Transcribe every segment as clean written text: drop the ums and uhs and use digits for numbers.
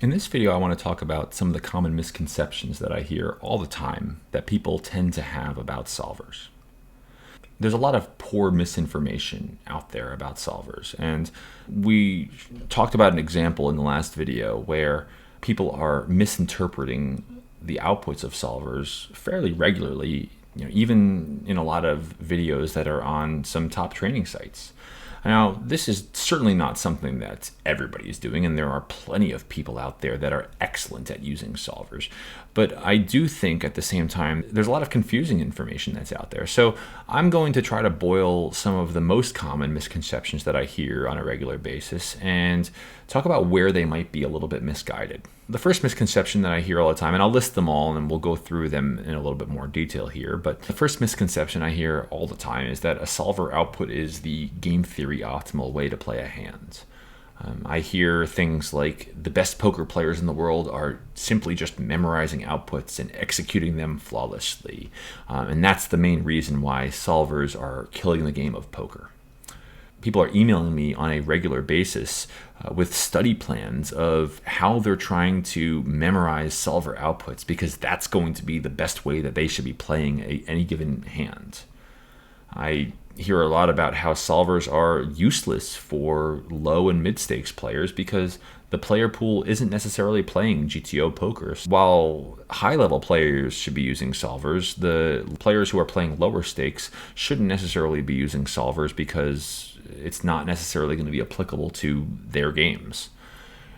In this video, I want to talk about some of the common misconceptions that I hear all the time that people tend to have about solvers. There's a lot of poor misinformation out there about solvers, and we talked about an example in the last video where people are misinterpreting the outputs of solvers fairly regularly, even in a lot of videos that are on some top training sites. Now, this is certainly not something that everybody is doing, and there are plenty of people out there that are excellent at using solvers. But I do think at the same time, there's a lot of confusing information that's out there. So I'm going to try to boil some of the most common misconceptions that I hear on a regular basis and talk about where they might be a little bit misguided. The first misconception that I hear all the time, and I'll list them all and we'll go through them in a little bit more detail here, but the first misconception I hear all the time is that a solver output is the game theory optimal way to play a hand. I hear things like the best poker players in the world are simply just memorizing outputs and executing them flawlessly. And that's the main reason why solvers are killing the game of poker. People are emailing me on a regular basis with study plans of how they're trying to memorize solver outputs because that's going to be the best way that they should be playing any given hand. I hear a lot about how solvers are useless for low and mid stakes players because the player pool isn't necessarily playing GTO poker. While high level players should be using solvers, the players who are playing lower stakes shouldn't necessarily be using solvers because it's not necessarily going to be applicable to their games.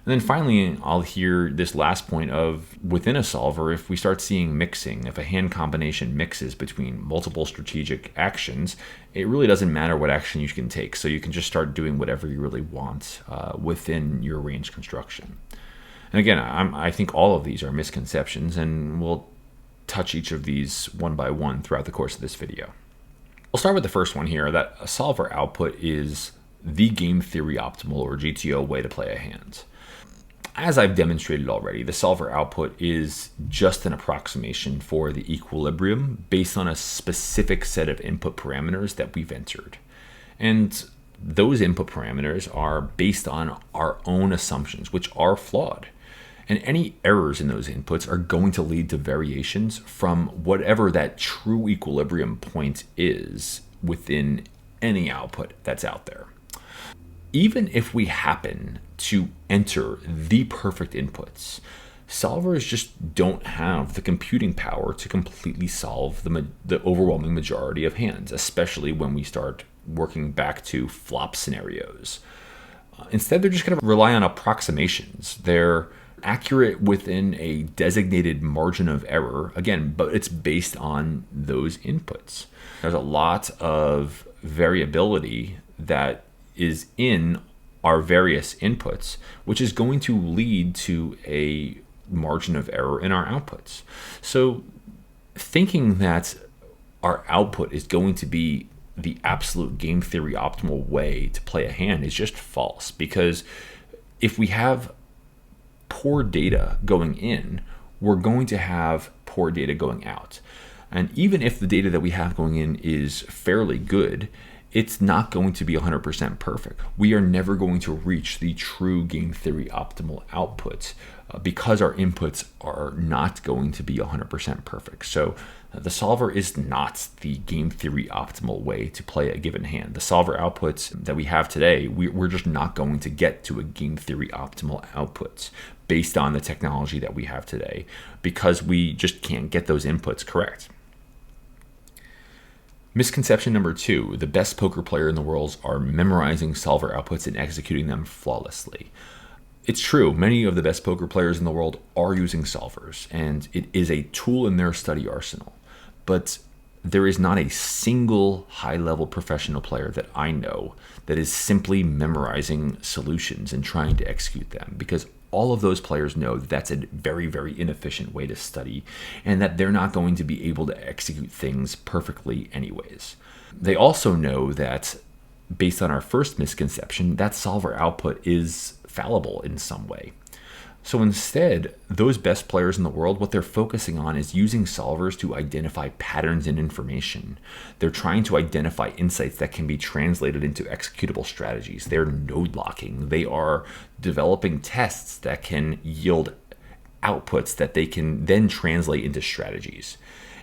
And then finally, I'll hear this last point of within a solver, if we start seeing mixing, if a hand combination mixes between multiple strategic actions, it really doesn't matter what action you can take. So you can just start doing whatever you really want within your range construction. And again, I think all of these are misconceptions, and we'll touch each of these one by one throughout the course of this video. We'll start with the first one here, that a solver output is the game theory optimal or GTO way to play a hand. As I've demonstrated already, the solver output is just an approximation for the equilibrium based on a specific set of input parameters that we've entered. And those input parameters are based on our own assumptions, which are flawed. And any errors in those inputs are going to lead to variations from whatever that true equilibrium point is within any output that's out there. Even if we happen to enter the perfect inputs, solvers just don't have the computing power to completely solve the overwhelming majority of hands, especially when we start working back to flop scenarios. Instead, they're just going to rely on approximations. They're accurate within a designated margin of error, again, but it's based on those inputs. There's a lot of variability that is in our various inputs, which is going to lead to a margin of error in our outputs. So thinking that our output is going to be the absolute game theory optimal way to play a hand is just false, because if we have poor data going in, we're going to have poor data going out. And even if the data that we have going in is fairly good, it's not going to be 100% perfect. We are never going to reach the true game theory optimal outputs because our inputs are not going to be 100% perfect. So the solver is not the game theory optimal way to play a given hand. The solver outputs that we have today, we're just not going to get to a game theory optimal outputs based on the technology that we have today because we just can't get those inputs correct. Misconception number 2, the best poker player in the world are memorizing solver outputs and executing them flawlessly. It's true, many of the best poker players in the world are using solvers, and it is a tool in their study arsenal. But there is not a single high-level professional player that I know that is simply memorizing solutions and trying to execute them, because all of those players know that that's a very, very inefficient way to study and that they're not going to be able to execute things perfectly anyways. They also know that, based on our first misconception, that solver output is fallible in some way. So instead, those best players in the world, what they're focusing on is using solvers to identify patterns in information. They're trying to identify insights that can be translated into executable strategies. They're node locking. They are developing tests that can yield outputs that they can then translate into strategies.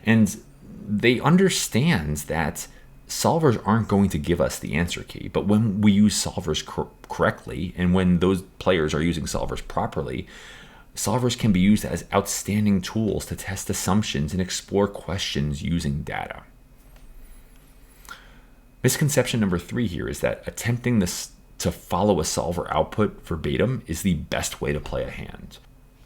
And they understand that solvers aren't going to give us the answer key, but when we use solvers correctly, and when those players are using solvers properly, solvers can be used as outstanding tools to test assumptions and explore questions using data. Misconception number 3 here is that attempting to follow a solver output verbatim is the best way to play a hand.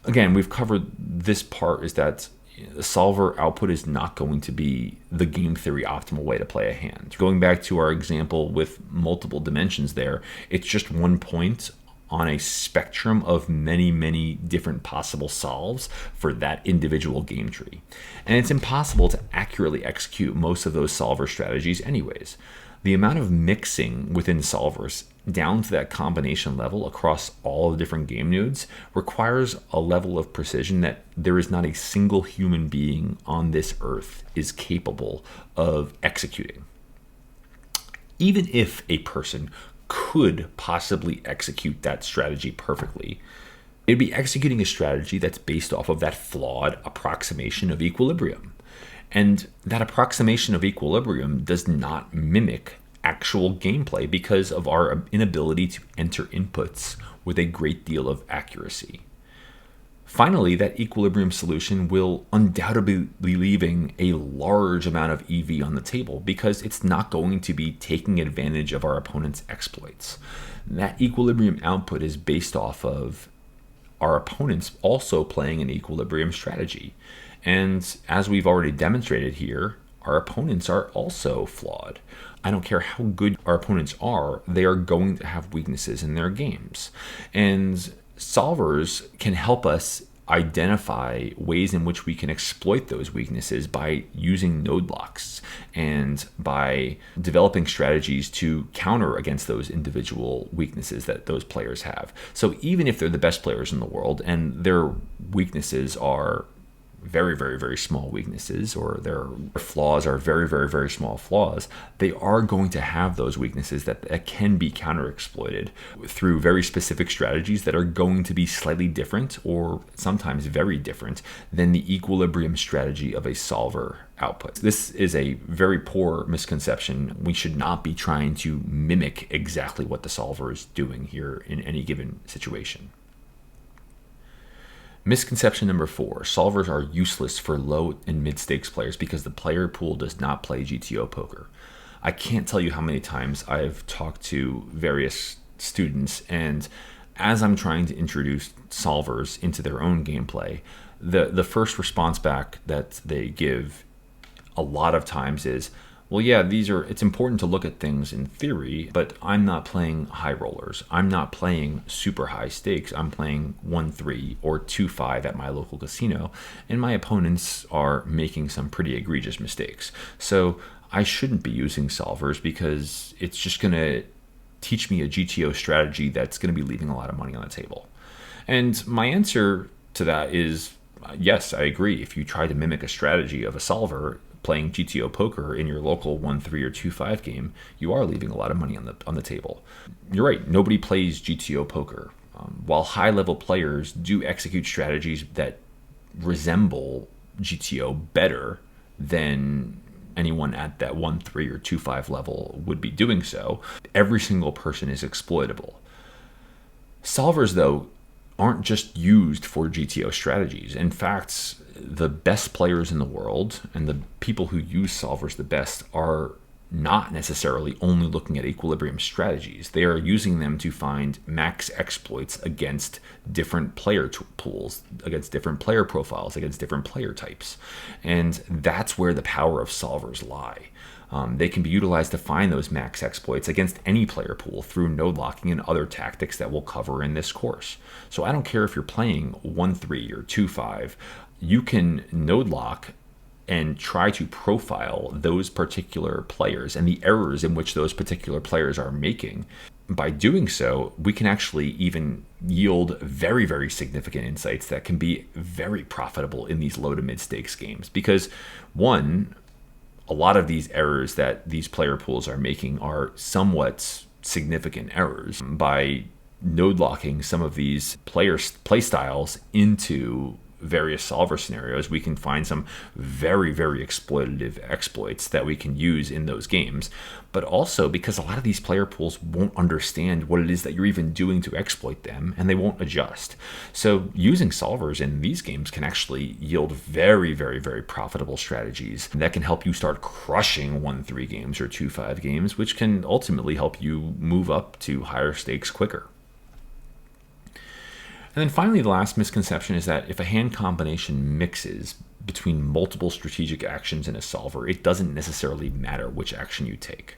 Again, we've covered this part, is that the solver output is not going to be the game theory optimal way to play a hand. Going back to our example with multiple dimensions there, it's just one point on a spectrum of many, many different possible solves for that individual game tree. And it's impossible to accurately execute most of those solver strategies anyways. The amount of mixing within solvers down to that combination level across all the different game nodes requires a level of precision that there is not a single human being on this earth is capable of executing. Even if a person could possibly execute that strategy perfectly, it'd be executing a strategy that's based off of that flawed approximation of equilibrium. And that approximation of equilibrium does not mimic actual gameplay because of our inability to enter inputs with a great deal of accuracy. Finally, that equilibrium solution will undoubtedly be leaving a large amount of EV on the table because it's not going to be taking advantage of our opponent's exploits. That equilibrium output is based off of our opponents also playing an equilibrium strategy. And as we've already demonstrated here, our opponents are also flawed. I don't care how good our opponents are, they are going to have weaknesses in their games. And solvers can help us identify ways in which we can exploit those weaknesses by using node locks and by developing strategies to counter against those individual weaknesses that those players have. So even if they're the best players in the world and their weaknesses are very, very, very small weaknesses, or their flaws are very, very, very small flaws, they are going to have those weaknesses that can be counter exploited through very specific strategies that are going to be slightly different or sometimes very different than the equilibrium strategy of a solver output. This is a very poor misconception. We should not be trying to mimic exactly what the solver is doing here in any given situation. Misconception number 4, solvers are useless for low and mid stakes players because the player pool does not play GTO poker. I can't tell you how many times I've talked to various students, and as I'm trying to introduce solvers into their own gameplay, the first response back that they give a lot of times is, well, yeah, it's important to look at things in theory, but I'm not playing high rollers. I'm not playing super high stakes. I'm playing 1-3 or 2-5 at my local casino, and my opponents are making some pretty egregious mistakes. So I shouldn't be using solvers because it's just going to teach me a GTO strategy that's going to be leaving a lot of money on the table. And my answer to that is, yes, I agree. If you try to mimic a strategy of a solver playing GTO poker in your local 1-3 or 2-5 game, you are leaving a lot of money on the table. You're right, nobody plays GTO poker. While high-level players do execute strategies that resemble GTO better than anyone at that 1-3 or 2-5 level would be doing so, every single person is exploitable. Solvers, though, aren't just used for GTO strategies. In fact, the best players in the world and the people who use solvers the best are not necessarily only looking at equilibrium strategies. They are using them to find max exploits against different player pools, against different player profiles, against different player types. And that's where the power of solvers lie. They can be utilized to find those max exploits against any player pool through node locking and other tactics that we'll cover in this course. So I don't care if you're playing 1-3 or 2-5, you can node lock and try to profile those particular players and the errors in which those particular players are making by doing so, we can actually even yield very, very significant insights that can be very profitable in these low to mid stakes games. Because one, a lot of these errors that these player pools are making are somewhat significant errors. By node locking some of these play styles into various solver scenarios, we can find some very, very exploitative exploits that we can use in those games. But also because a lot of these player pools won't understand what it is that you're even doing to exploit them, and they won't adjust. So using solvers in these games can actually yield very, very, very profitable strategies that can help you start crushing 1-3 games or 2-5 games, which can ultimately help you move up to higher stakes quicker. And then finally, the last misconception is that if a hand combination mixes between multiple strategic actions in a solver, it doesn't necessarily matter which action you take.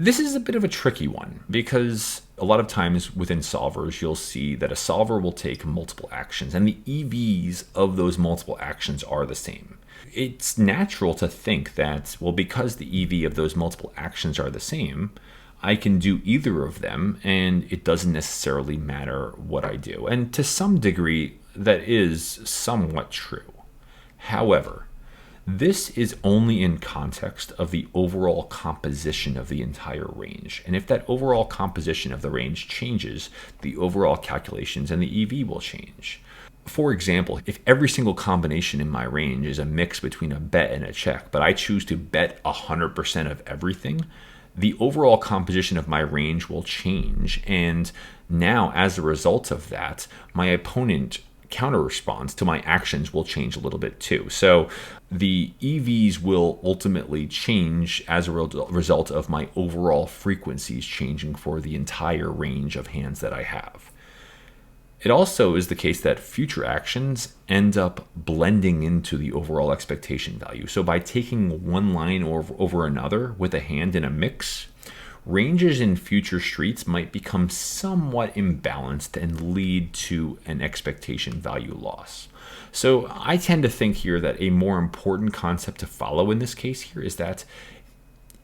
This is a bit of a tricky one because a lot of times within solvers, you'll see that a solver will take multiple actions and the EVs of those multiple actions are the same. It's natural to think that, well, because the EV of those multiple actions are the same, I can do either of them, and it doesn't necessarily matter what I do. And to some degree, that is somewhat true. However, this is only in context of the overall composition of the entire range. And if that overall composition of the range changes, the overall calculations and the EV will change. For example, if every single combination in my range is a mix between a bet and a check, but I choose to bet 100% of everything, the overall composition of my range will change. And now, as a result of that, my opponent counter response to my actions will change a little bit too. So the EVs will ultimately change as a result of my overall frequencies changing for the entire range of hands that I have. It also is the case that future actions end up blending into the overall expectation value. So by taking one line over another with a hand in a mix, ranges in future streets might become somewhat imbalanced and lead to an expectation value loss. So I tend to think here that a more important concept to follow in this case here is that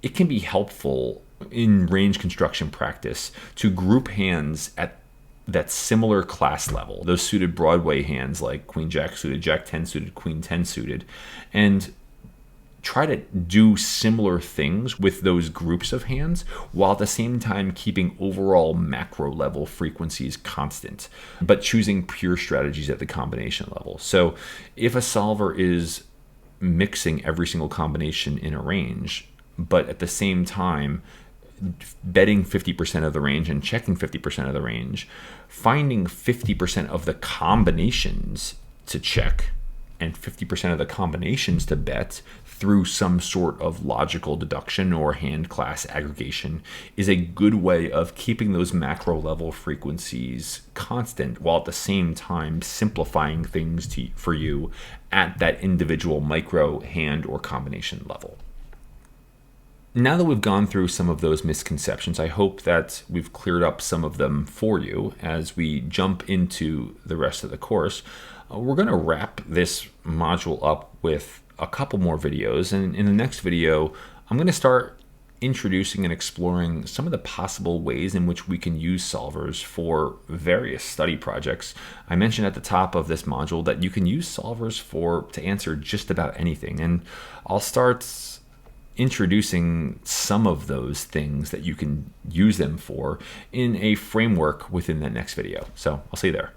it can be helpful in range construction practice to group hands at that similar class level, those suited Broadway hands like Queen Jack suited, Jack 10 suited, Queen 10 suited, and try to do similar things with those groups of hands while at the same time keeping overall macro level frequencies constant, but choosing pure strategies at the combination level. So if a solver is mixing every single combination in a range, but at the same time betting 50% of the range and checking 50% of the range, finding 50% of the combinations to check and 50% of the combinations to bet through some sort of logical deduction or hand class aggregation is a good way of keeping those macro level frequencies constant while at the same time simplifying things for you at that individual micro hand or combination level. Now that we've gone through some of those misconceptions, I hope that we've cleared up some of them for you as we jump into the rest of the course. We're going to wrap this module up with a couple more videos, and in the next video, I'm going to start introducing and exploring some of the possible ways in which we can use solvers for various study projects. I mentioned at the top of this module that you can use solvers to answer just about anything, and I'll start introducing some of those things that you can use them for in a framework within the next video. So I'll see you there.